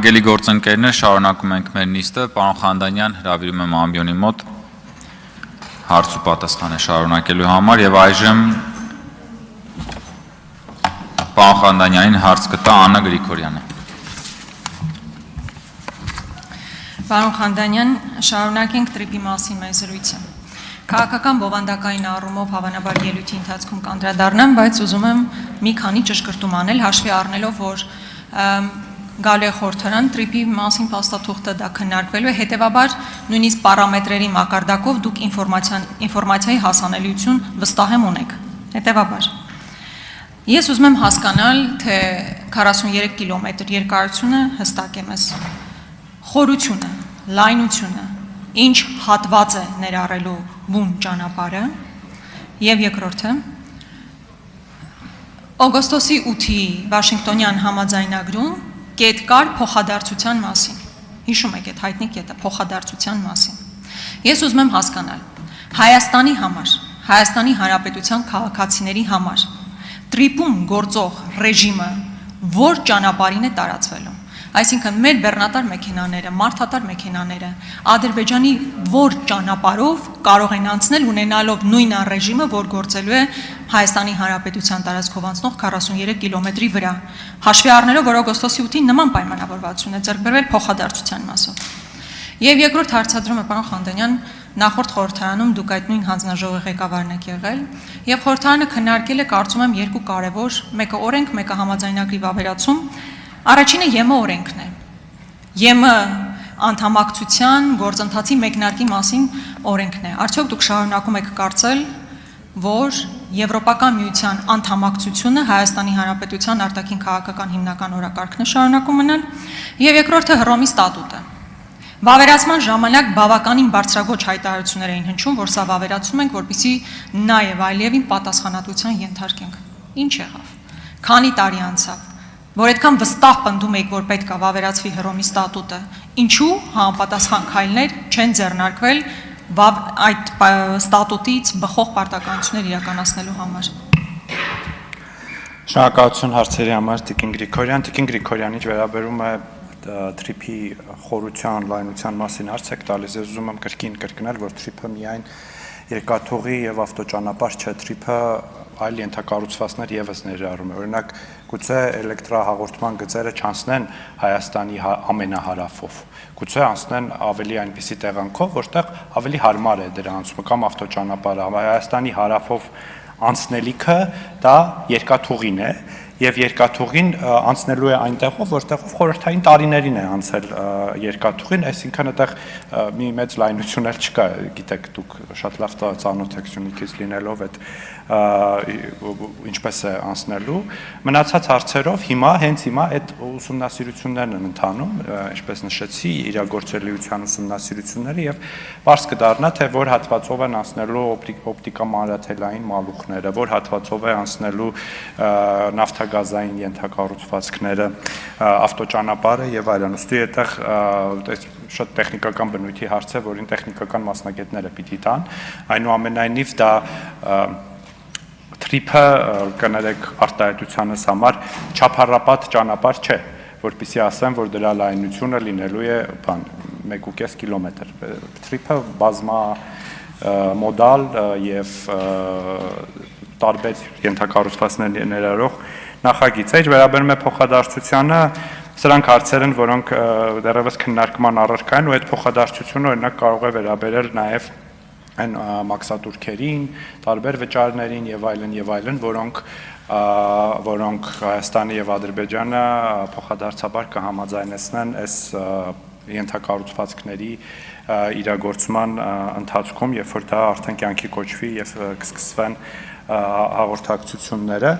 Հարգելի գործընկերներ, շարունակում ենք մեր նիստը, պարոն Խանդանյան, հրավիրում եմ ամբիոնի մոտ հարց ու պատասխան է շարունակելու համար եւ այժմ պարոն Խանդանյանին հարց կտա Աննա Գրիգորյանը։ Պարոն Խանդանյան, շարունակենք տրիպի մասին մեր զրույցը։ Քաղաքական բովանդակային առումով հավանաբար ելույթի ընթացքում կանդրադառնամ, բայց ուզում եմ մի քանի ճշգրտում անել, հաշվի առնելով, որ գալու է խորհրդարան, տրիպի մասին փաստաթուղթը դա քննարկվելու է, հետևաբար նույնիսկ պարամետրերի մակարդակով դուք ինֆորմացիայի հասանելիություն վստահ եմ ունեք։ Հետևաբար ես ուզում եմ հասկանալ, թե 43 կիլոմետր երկարությունը հստակ է մեզ խորությունը, լայնությունը, ինչ հատված է ներառելու բուն ճանապարհը եւ երկրորդը օգոստոսի 8-ի Վաշինգտոնյան համաձայնագրում կետ կար փոխադարձության մասին։ Հիշում եք այդ հայտնի կետը փոխադարձության մասին։ Ես ուզում եմ հասկանալ Հայաստանի համար, Հայաստանի Հանրապետության քաղաքացիների համար տրիպում գործող ռեժիմը որ ճանապարհին է տարածվելու։ Այսինքն մեր բեռնատար մեքենաները, մարդատար մեքենաները Ադրբեջանի որ ճանապարհով կարող են անցնել ունենալով նույն ռեժիմը, որ գործելու է Հայաստանի Հանրապետության տարածքով անցնող 43 կիլոմետրի վրա։ Հաշվի առնելով, որ օգոստոսի 8-ին նման պայմանավորվածություն է ձեռք բերվել փոխադարձության մասով։ Եվ երկրորդ հարցադրումը, պարոն Խանդանյան, նախորդ խորհրդարանում դուք այդ նույն հանձնաժողովի ղեկավարն եք եղել, եւ խորհրդարանը քննարկել է, կարծում եմ, երկու կարևոր, մեկը օրենք, մեկը համաձայնագրի վավերացում։ Առաջինը ԵՄ օրենքն է։ ԵՄ անդամակցության գործընթացի մեկնարկի մասին օրենքն է։ Արդյոք դուք շարունակում եք կարծել, որ Եվրոպական միության անդամակցությունը Հայաստանի Հանրապետության արտաքին քաղաքական հիմնական օրակարգն է շարունակում մնալ, եւ երկրորդը Հռոմի ստատուտը։ Վավերացման ժամանակ բավականին բարձրագոչ հայտարարություններ էին հնչում, որ սա վավերացում ենք, որպեսզի նաեւ այլևին պատասխանատվության ենթարկենք։ Ինչ եղավ։ Քանի տարի անցավ, որ այդքան վստահ պնդում եք, որ պետք է վավերացվի Հռոմի ստատուտը, ինչու համապատասխան քայլեր չեն ձեռնարկվել այդ ստատուտից բխող պարտականություններ իրականացնելու համար։ Շնորհակալություն հարցերի համար Տիկին Գրիգորյան։ Տիկին Գրիգորյանի վերաբերում է տրիպի խորության, լայնության մասին հարց եք տալիս, ես ուզում եմ կրկին կրկնել, որ տրիպը միայն երկաթուղի եւ ավտոճանապարհ չէ, տրիպը այլ ենթակառուցվածքներ եւս ներառում է։ Օրինակ, գուցե էլեկտրահաղորդման գծերը չանցնեն Հայաստանի ամենահարավով, գուցե անցնեն ավելի այնպիսի տեղանքով, որտեղ ավելի հարմար է դրա անցումը կամ ավտոճանապարհը։ Հայաստանի հարավով անցնելիքը դա երկաթուղին է եւ երկաթուղին անցնելու է այնտեղով, որտեղով խորհրդային տարիներին է անցել երկաթուղին, այսինքն այդտեղ մի մեծ լայնություն էլ չկա, գիտեք դուք շատ լավ ծանոթ եք Սյունիքից լինելով այդ ինչպես է անցնելու։ Մնացած հարցերով հենց հիմա այդ ուսումնասիրություններն են ընթանում, ինչպես նշեցի, իրագործելիության ուսումնասիրությունները եւ բարձ կդառնա, թե որ հատվածով են անցնելու օպտիկամանրաթելային մալուխները, որ հատվածով է անցնելու նավթագազային ենթակառուցվածքները, ավտոճանապարհը եւ այլն։ Ուստի այդտեղ շատ տեխնիկական բնույթի հարց է, որին տեխնիկական մասնագետները պիտի տան։ Այնուամենայնիվ դա տրիպը կներեք արտահայտությանս համար չափառապատ ճանապարհ չէ, որպեսզի ասեմ, որ դրա լայնությունը լինելու է 1.5 կիլոմետր։ Տրիպը բազմամոդալ եւ տարբեր ենթակառուցվածքներ ներառող նախագիծ է։ Վերաբերում է փոխադարձությանը, սրանք հարցեր են, որոնք դեռևս քննարկման առարկա են, ու այդ փոխադարձությունը օրինակ կարող է վերաբերել նաեւ այն մաքսատուրքերին, տարբեր վճարներին եւ այլն, որոնք Հայաստանը եւ Ադրբեջանը փոխադարձաբար կհամաձայնեցնեն այս ենթակառուցվածքների իրագործման ընթացքում, երբ որ դա արդեն կյանքի կոչվի եւ կսկսվեն հաղորդակցությունները։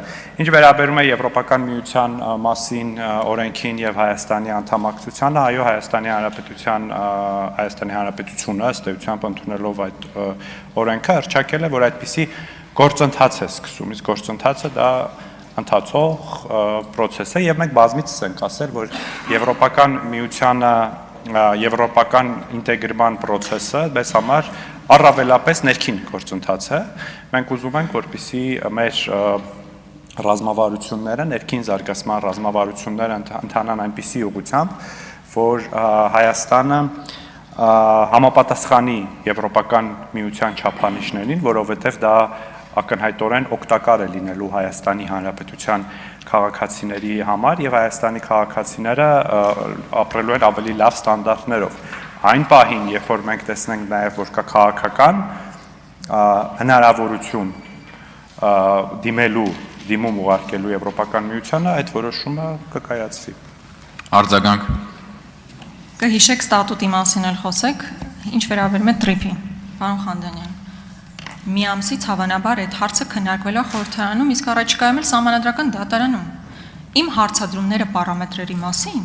Ինչ վերաբերում է Եվրոպական միության մասին օրենքին եւ Հայաստանի անդամակցությանը, այո, Հայաստանի Հանրապետությունը ըստ էությամբ ընդունելով այդ օրենքը հռչակել է, որ այդպիսի գործընթաց է սկսում, իսկ գործընթացը դա ընթացող process է եւ մենք բազմիցս ենք ասել, որ Եվրոպական միությանը եվրոպական ինտեգրման process-ը մեզ համար առավելապես ներքին գործընթաց է։ Մենք ուզում ենք, որպեսզի մեր ռազմավարությունները, ներքին զարգացման ռազմավարությունները ընթանան այնպիսի ուղղությամբ, որ Հայաստանը համապատասխանի Եվրոպական միության չափանիշներին, որովհետև դա ակնհայտորեն օգտակար է լինելու Հայաստանի Հանրապետության քաղաքացիների համար եւ Հայաստանի քաղաքացիները ապրելու են ավելի լավ ստանդարտներով։ Այն պահին, երբ որ մենք տեսնենք նաեւ որ կա քաղաքական հնարավորություն դիմում ուղարկելու Եվրոպական միությանը, այդ որոշումը կկայացվի։ Արձագանք։ Կհիշեք ստատուտի մասին էլ խոսեք, ինչ վերաբերում է TRIP-ին, պարոն Խանդանյան։ Մի ամսից հավանաբար այդ հարցը քննարկվել է խորհրդարանում, իսկ առաջիկայում էլ Սահմանադրական դատարանում։ Իմ հարցադրումները պարամետրերի մասին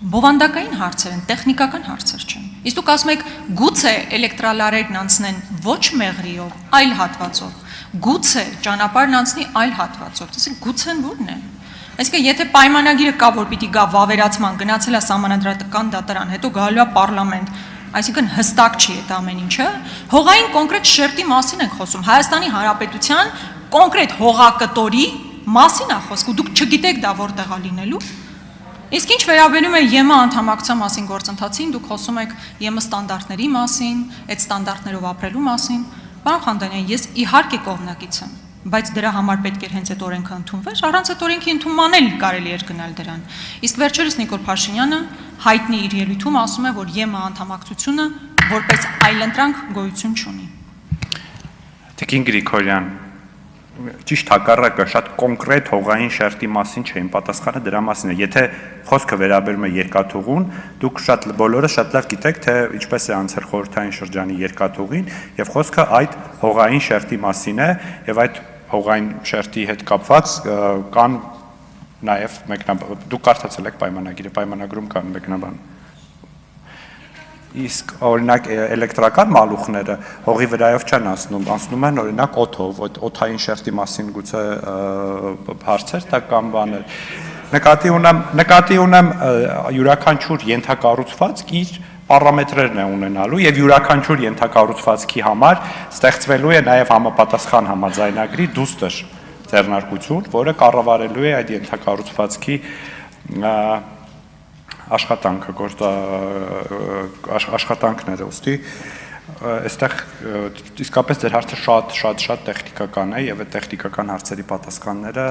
բովանդակային հարցեր են, տեխնիկական հարցեր չեն։ Իսկ դուք ասում եք, գուցե էլեկտրալարերն անցնեն ոչ մեղրիով, այլ հատվածով, գուցե ճանապարհն անցնի այլ հատվածով։ Դասեք գուցեն ո՞րն է։ Այսինքն, եթե պայմանագիրը կա, որ պիտի գա վավերացման, գնացել է Սահմանադրական դատարան, հետո գալու է պարլամենտ, այսինքն հստակ չի այդ ամեն ինչը, հողային կոնկրետ շերտի մասին ենք խոսում, Հայաստանի Հանրապետության կոնկրետ հողակտորի մասին է խոսք, ու դուք չգիտեք դա որտեղ է լինելու։ Իսկ ինչ վերաբերում է ԵՄ անդամակցության մասին գործընթացին, դուք խոսում եք ԵՄ ստանդարտների մասին, այդ ստանդարտներով ապրելու մասին։ Պարոն Խանդանյան, ես իհարկե կողմնակից եմ, բայց դրա համար պետք էր հենց այդ օրենքը ընդունվեր, առանց այդ օրենքի ընդունման էլ կարելի էր գնալ դրան։ Իսկ վերջերս Նիկոլ Փաշինյանը հայտնի իր ելույթում ասում է, որ ԵՄ անդամակցությունը որպես այլընտրանք գոյություն չունի։ Տիկին Գրիգորյան, ճիշտ հակառակը շատ կոնկրետ հողային շերտի մասին չէին պատասխանը դրա մասին է։ Եթե խոսքը վերաբերում է երկաթուղուն, դուք բոլորը շատ լավ գիտեք, թե ինչպես է անցել խորհրդային շրջանի երկաթուղին, եւ խոսքը այդ հողային շերտի մասին է, եւ այդ հողային շերտի հետ կապված կան նաեւ դուք կարդացել եք պայմանագիրը, պայմանագրում կան մեկնաբան։ Իսկ օրինակ էլեկտրական մալուխները հողի վրայով չեն անցնում են օրինակ օդով, օդային շերտի մասին գուցե հարցեր տա կամ բաներ։ Նկատի ունեմ յուրաքանչյուր ենթակառուցվածք իր պարամետրերն է ունենալու եւ յուրաքանչյուր ենթակառուցվածքի համար ստեղծվելու է նաեւ համապատասխան համաձայնագրի դուստր ձեռնարկություն, որը կառավարելու է այդ ենթակառուցվածքի աշխատանքները, ուստի այստեղ իսկապես ձեր հարցը շատ տեխնիկական է եւ այդ տեխնիկական հարցերի պատասխանները